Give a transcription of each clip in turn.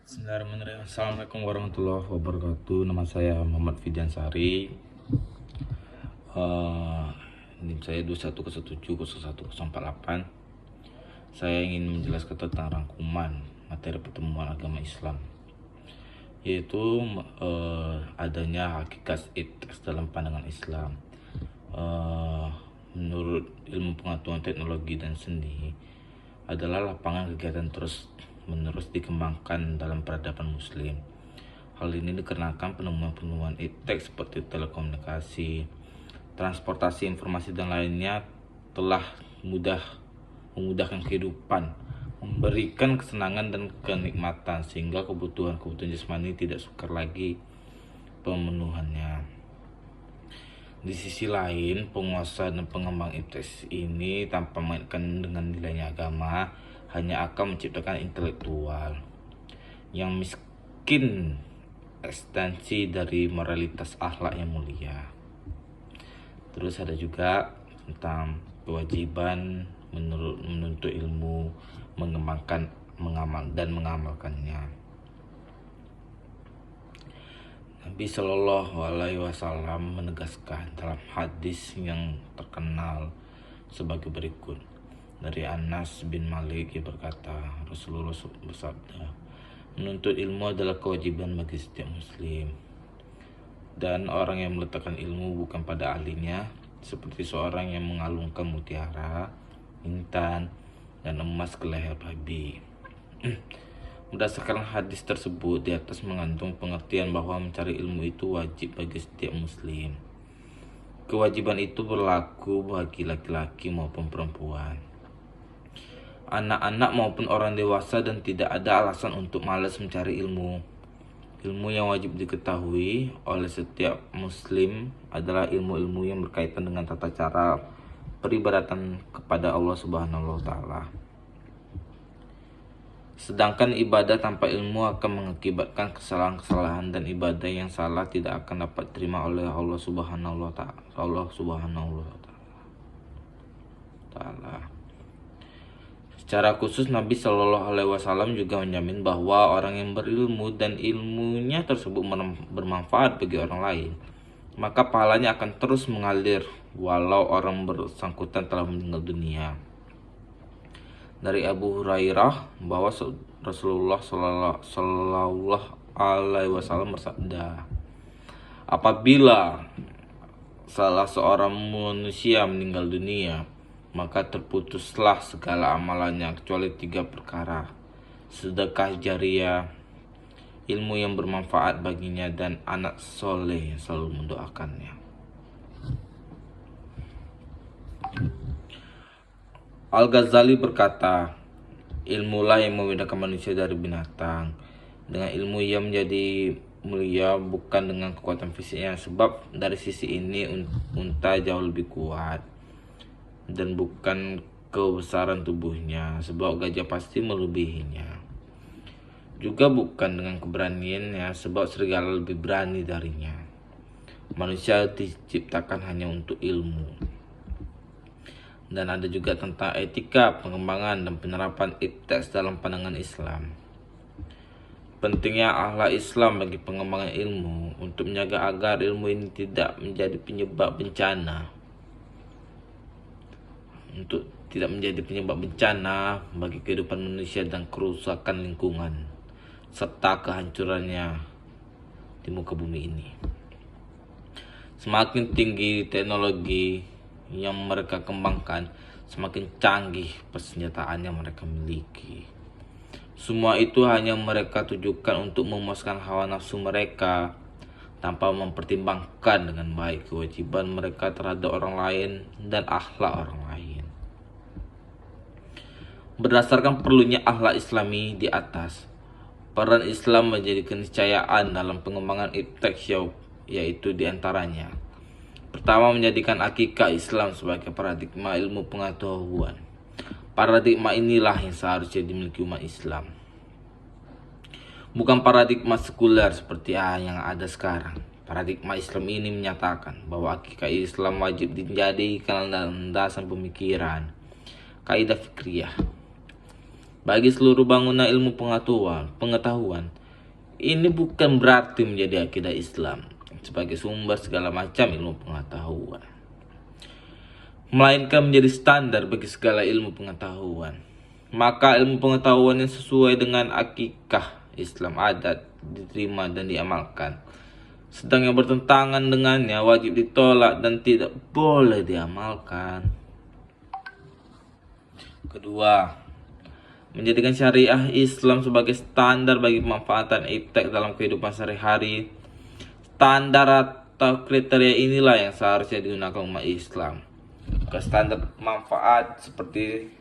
Bismillahirrahmanirrahim. Assalamualaikum warahmatullahi wabarakatuh. Nama saya Muhammad Fidian Sari. NIM saya 21011048. Saya ingin menjelaskan tentang rangkuman materi pertemuan agama Islam, yaitu adanya hakikat iptek dalam pandangan Islam. Menurut ilmu pengetahuan teknologi dan seni adalah lapangan kegiatan terus menerus dikembangkan dalam peradaban muslim. Hal ini dikarenakan penemuan-penemuan iptek seperti telekomunikasi, transportasi informasi dan lainnya telah memudahkan kehidupan, memberikan kesenangan dan kenikmatan sehingga kebutuhan-kebutuhan jasmani tidak sukar lagi pemenuhannya. Di sisi lain, penguasa dan pengembang iptek ini tanpa mengaitkan dengan nilainya agama hanya akan menciptakan intelektual yang miskin ekstensi dari moralitas akhlak yang mulia. Terus ada juga tentang kewajiban menuntut ilmu, mengembangkan, dan mengamalkannya. Nabi Shallallahu Alaihi Wasallam menegaskan dalam hadis yang terkenal sebagai berikut. Dari Anas bin Malik, ia berkata, Rasulullah bersabda, menuntut ilmu adalah kewajiban bagi setiap muslim, dan orang yang meletakkan ilmu bukan pada ahlinya, seperti seorang yang mengalungkan mutiara, intan, dan emas ke leher babi. Berdasarkan hadis tersebut, di atas mengandung pengertian bahwa mencari ilmu itu wajib bagi setiap muslim. Kewajiban itu berlaku bagi laki-laki maupun perempuan, anak-anak maupun orang dewasa, dan tidak ada alasan untuk malas mencari ilmu. Ilmu yang wajib diketahui oleh setiap muslim adalah ilmu-ilmu yang berkaitan dengan tata cara peribadatan kepada Allah Subhanahu wa taala. Sedangkan ibadah tanpa ilmu akan mengakibatkan kesalahan-kesalahan, dan ibadah yang salah tidak akan dapat diterima oleh Allah Subhanahu wa taala. Secara khusus, Nabi Shallallahu Alaihi Wasallam juga menjamin bahwa orang yang berilmu dan ilmunya tersebut bermanfaat bagi orang lain, maka pahalanya akan terus mengalir walau orang bersangkutan telah meninggal dunia. Dari Abu Hurairah bahwa Rasulullah Shallallahu Alaihi Wasallam bersabda, apabila salah seorang manusia meninggal dunia, maka terputuslah segala amalannya kecuali 3 perkara: sedekah jariah, ilmu yang bermanfaat baginya, dan anak soleh yang selalu mendoakannya. Al-Ghazali berkata, ilmulah yang membedakan manusia dari binatang. Dengan ilmu ia menjadi mulia bukan dengan kekuatan fisiknya, sebab dari sisi ini unta jauh lebih kuat, dan bukan kebesaran tubuhnya, sebab gajah pasti melebihinya. Juga bukan dengan keberaniannya, sebab serigala lebih berani darinya. Manusia diciptakan hanya untuk ilmu. Dan ada juga tentang etika, pengembangan, dan penerapan iptek dalam pandangan Islam. Pentingnya akhlak Islam bagi pengembangan ilmu untuk menjaga agar ilmu ini tidak menjadi penyebab bencana. Untuk tidak menjadi penyebab bencana bagi kehidupan manusia dan kerusakan lingkungan serta kehancurannya di muka bumi ini. Semakin tinggi teknologi yang mereka kembangkan, semakin canggih persenjataan yang mereka miliki. Semua itu hanya mereka tujukan untuk memuaskan hawa nafsu mereka, tanpa mempertimbangkan dengan baik kewajiban mereka terhadap orang lain dan akhlak orang lain. Berdasarkan perlunya akhlak Islami di atas, peran Islam menjadi keniscayaan dalam pengembangan iptek, yaitu diantaranya: pertama, menjadikan akidah Islam sebagai paradigma ilmu pengetahuan. Paradigma inilah yang seharusnya dimiliki umat Islam, bukan paradigma sekuler seperti yang ada sekarang. Paradigma Islam ini menyatakan bahwa akidah Islam wajib dijadikan landasan pemikiran, kaidah fikriyah, bagi seluruh bangunan ilmu pengetahuan. Ini bukan berarti menjadi akidah Islam sebagai sumber segala macam ilmu pengetahuan, melainkan menjadi standar bagi segala ilmu pengetahuan. Maka ilmu pengetahuan yang sesuai dengan akikah Islam adat diterima dan diamalkan. Sedang yang bertentangan dengannya wajib ditolak dan tidak boleh diamalkan. Kedua, menjadikan syariah Islam sebagai standar bagi pemanfaatan iptek dalam kehidupan sehari-hari. Standar atau kriteria inilah yang seharusnya digunakan umat Islam. Ke standar manfaat seperti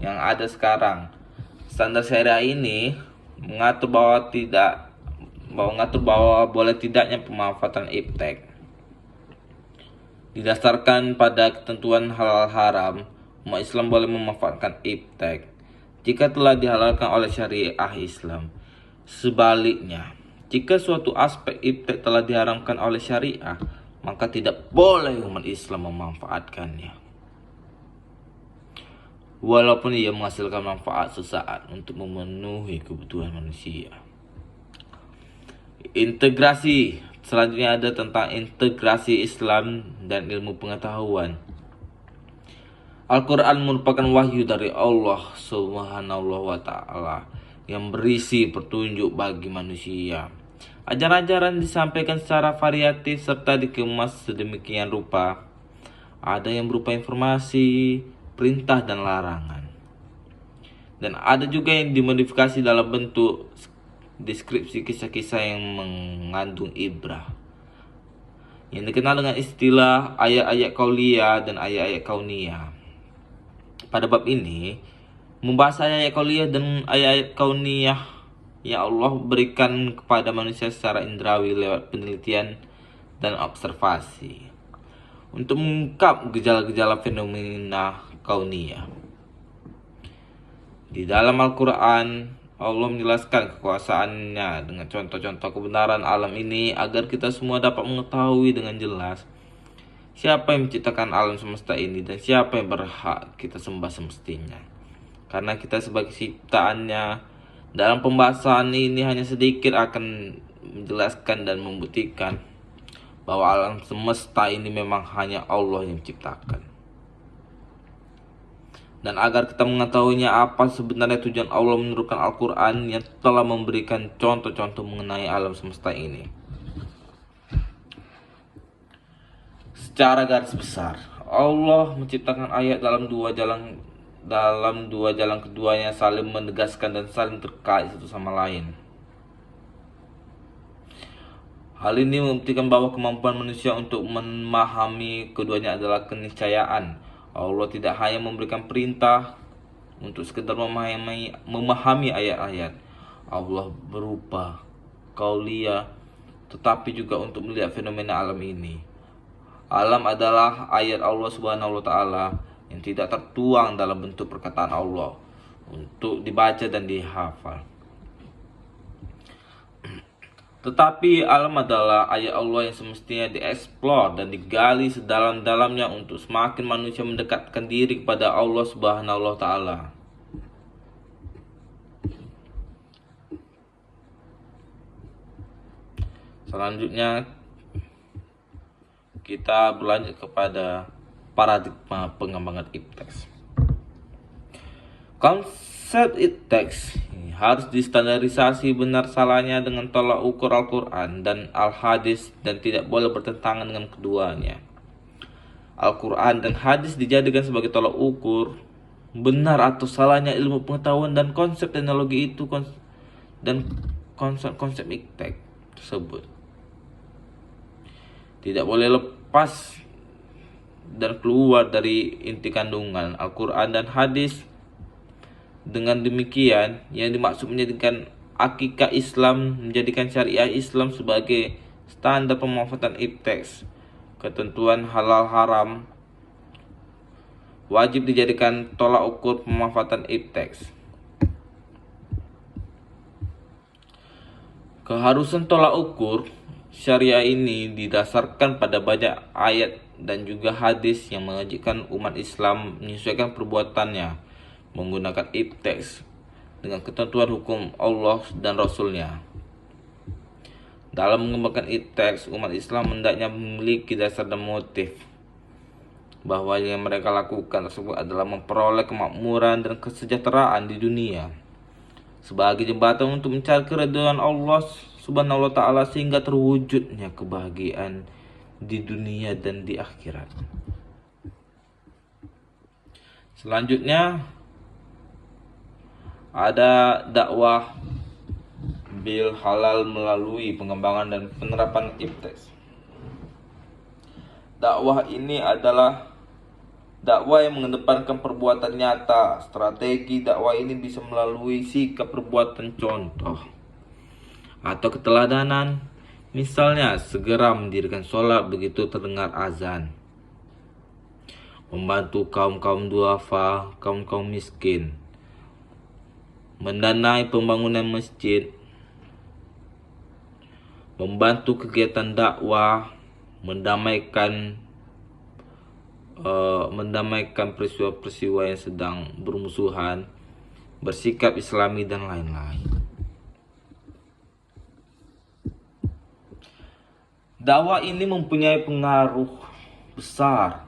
yang ada sekarang. Standar syariah ini mengatur bahwa boleh tidaknya pemanfaatan iptek. Didasarkan pada ketentuan halal haram, umat Islam boleh memanfaatkan iptek jika telah dihalalkan oleh syariah Islam. Sebaliknya, jika suatu aspek iptek telah diharamkan oleh syariah, maka tidak boleh umat Islam memanfaatkannya, walaupun ia menghasilkan manfaat sesaat untuk memenuhi kebutuhan manusia. Integrasi. Selanjutnya ada tentang integrasi Islam dan ilmu pengetahuan. Al-Quran merupakan wahyu dari Allah Subhanahu wa Ta'ala yang berisi petunjuk bagi manusia. Ajaran-ajaran disampaikan secara variatif serta dikemas sedemikian rupa. Ada yang berupa informasi, perintah, dan larangan. Dan ada juga yang dimodifikasi dalam bentuk deskripsi kisah-kisah yang mengandung ibrah, yang dikenal dengan istilah ayat-ayat qauliyah dan ayat-ayat kauniyah. Pada bab ini, membahas ayat-ayat qauliyah dan ayat-ayat kauniyah yang Allah berikan kepada manusia secara indrawi lewat penelitian dan observasi untuk mengungkap gejala-gejala fenomena kauniyah. Di dalam Al-Quran, Allah menjelaskan kekuasaannya dengan contoh-contoh kebenaran alam ini agar kita semua dapat mengetahui dengan jelas siapa yang menciptakan alam semesta ini dan siapa yang berhak kita sembah semestinya. Karena kita sebagai ciptaannya. Dalam pembahasan ini hanya sedikit akan menjelaskan dan membuktikan bahwa alam semesta ini memang hanya Allah yang menciptakan. Dan agar kita mengetahuinya apa sebenarnya tujuan Allah menurunkan Al-Quran yang telah memberikan contoh-contoh mengenai alam semesta ini. Secara garis besar, Allah menciptakan ayat dalam dua jalan keduanya saling menegaskan dan saling terkait satu sama lain. Hal ini membuktikan bahwa kemampuan manusia untuk memahami keduanya adalah keniscayaan. Allah tidak hanya memberikan perintah untuk sekedar memahami ayat-ayat Allah berupa qauliyah, tetapi juga untuk melihat fenomena alam ini. Alam adalah ayat Allah Subhanahu wa Ta'ala yang tidak tertuang dalam bentuk perkataan Allah untuk dibaca dan dihafal. Tetapi alam adalah ayat Allah yang semestinya dieksplor dan digali sedalam-dalamnya untuk semakin manusia mendekatkan diri kepada Allah Subhanahu wa Ta'ala. Selanjutnya kita berlanjut kepada paradigma pengembangan iptek. Konsep iptek harus distandarisasi benar salahnya dengan tolak ukur Al-Quran dan Al-Hadis dan tidak boleh bertentangan dengan keduanya. Al-Quran dan Hadis dijadikan sebagai tolak ukur benar atau salahnya ilmu pengetahuan dan konsep teknologi itu dan konsep iptek tersebut. Tidak boleh lepas dan keluar dari inti kandungan Al-Quran dan Hadis. Dengan demikian, yang dimaksud menjadikan akikah Islam, menjadikan syariah Islam sebagai standar pemanfaatan iptek. Ketentuan halal haram wajib dijadikan tolak ukur pemanfaatan iptek. Keharusan tolak ukur syariah ini didasarkan pada banyak ayat dan juga hadis yang mengajak umat Islam menyesuaikan perbuatannya menggunakan iptek dengan ketentuan hukum Allah dan Rasulnya. Dalam mengembangkan teks, umat Islam hendaknya memiliki dasar dan motif bahwa yang mereka lakukan tersebut adalah memperoleh kemakmuran dan kesejahteraan di dunia sebagai jembatan untuk mencari keridhaan Allah Subhanahu wa taala sehingga terwujudnya kebahagiaan di dunia dan di akhirat. Selanjutnya ada dakwah bil halal melalui pengembangan dan penerapan iptes. Dakwah ini adalah dakwah yang mengedepankan perbuatan nyata. Strategi dakwah ini bisa melalui sikap perbuatan contoh atau keteladanan. Misalnya, segera mendirikan sholat begitu terdengar azan, membantu kaum-kaum duafa, kaum-kaum miskin, mendanai pembangunan masjid, membantu kegiatan dakwah, mendamaikan peristiwa-peristiwa yang sedang bermusuhan, bersikap islami dan lain-lain. Dakwah ini mempunyai pengaruh besar.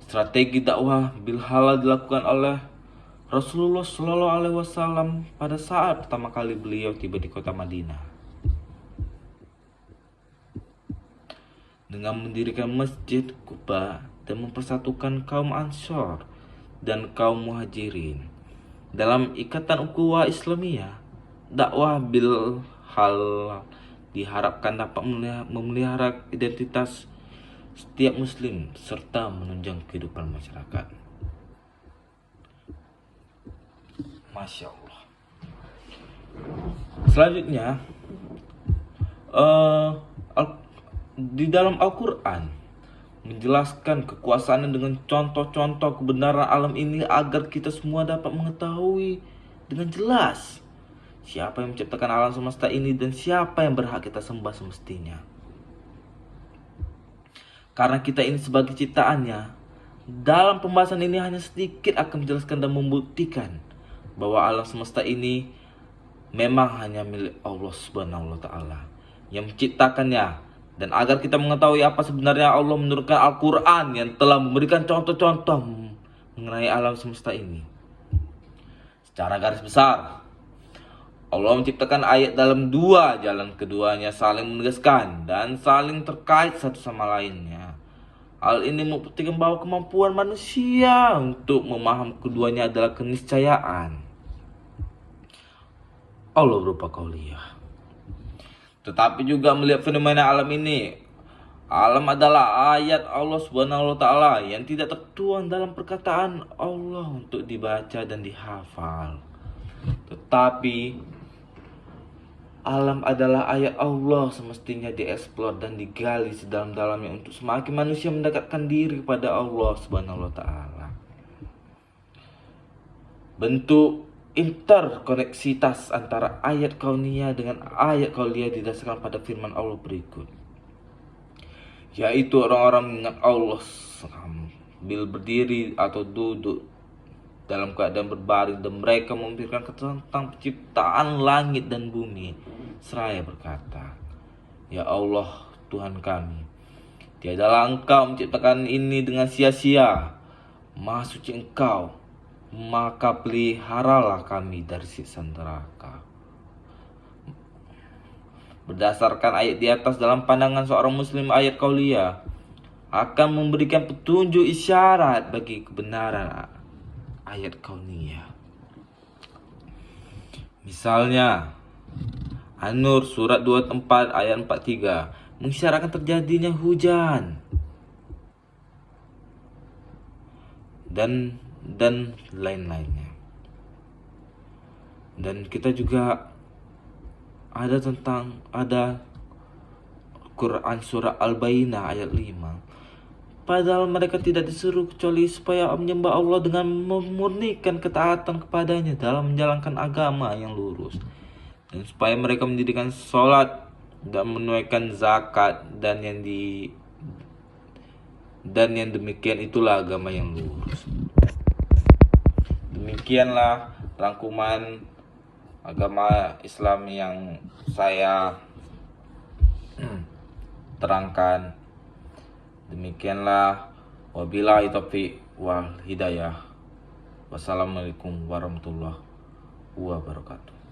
Strategi dakwah bil halal dilakukan oleh Rasulullah Shallallahu Alaihi Wasallam pada saat pertama kali beliau tiba di kota Madinah, dengan mendirikan masjid Quba dan mempersatukan kaum Ansor dan kaum Muhajirin dalam ikatan ukhuwah Islamiyah. Dakwah bil halal diharapkan dapat memelihara identitas setiap muslim serta menunjang kehidupan masyarakat. Masya Allah. Selanjutnya, di dalam Al-Quran menjelaskan kekuasaan dengan contoh-contoh kebenaran alam ini agar kita semua dapat mengetahui dengan jelas siapa yang menciptakan alam semesta ini dan siapa yang berhak kita sembah semestinya. Karena kita ini sebagai ciptaannya, dalam pembahasan ini hanya sedikit akan menjelaskan dan membuktikan bahwa alam semesta ini memang hanya milik Allah Subhanahu wa taala yang menciptakannya, dan agar kita mengetahui apa sebenarnya Allah menurunkan Al-Quran yang telah memberikan contoh-contoh mengenai alam semesta ini. Secara garis besar, Allah menciptakan ayat dalam dua jalan, keduanya saling menegaskan dan saling terkait satu sama lainnya. Hal ini membuktikan bahwa kemampuan manusia untuk memahami keduanya adalah keniscayaan Allah berupa qauliyah. Tetapi juga melihat fenomena alam ini, alam adalah ayat Allah Subhanahu wa taala yang tidak tertuang dalam perkataan Allah untuk dibaca dan dihafal. Tetapi alam adalah ayat Allah semestinya dieksplor dan digali sedalam-dalamnya untuk semakin manusia mendekatkan diri kepada Allah Subhanahu wa taala. Bentuk interkoneksitas antara ayat kauniyah dengan ayat qauliyah didasarkan pada firman Allah berikut, yaitu orang-orang mengingat Allah sambil berdiri atau duduk dalam keadaan berbaring, dan mereka memikirkan tentang penciptaan langit dan bumi seraya berkata, ya Allah Tuhan kami, tiadalah Engkau menciptakan ini dengan sia-sia, Maha suci Engkau, maka peliharalah kami dari siksa neraka. Berdasarkan ayat di atas, dalam pandangan seorang muslim, ayat qauliyah akan memberikan petunjuk isyarat bagi kebenaran ayat kauniyah. Misalnya, An-Nur surat 24 ayat 43 mengisyaratkan terjadinya hujan dan lain-lainnya. Dan kita juga ada Quran surah Al-Bayyinah ayat 5. Padahal mereka tidak disuruh kecuali supaya menyembah Allah dengan memurnikan ketaatan kepadanya dalam menjalankan agama yang lurus, dan supaya mereka mendirikan sholat dan menunaikan zakat, dan yang demikian itulah agama yang lurus. Demikianlah rangkuman agama Islam yang saya terangkan. Demikianlah, wabillahi taufiq wal hidayah. Wassalamualaikum warahmatullahi wabarakatuh.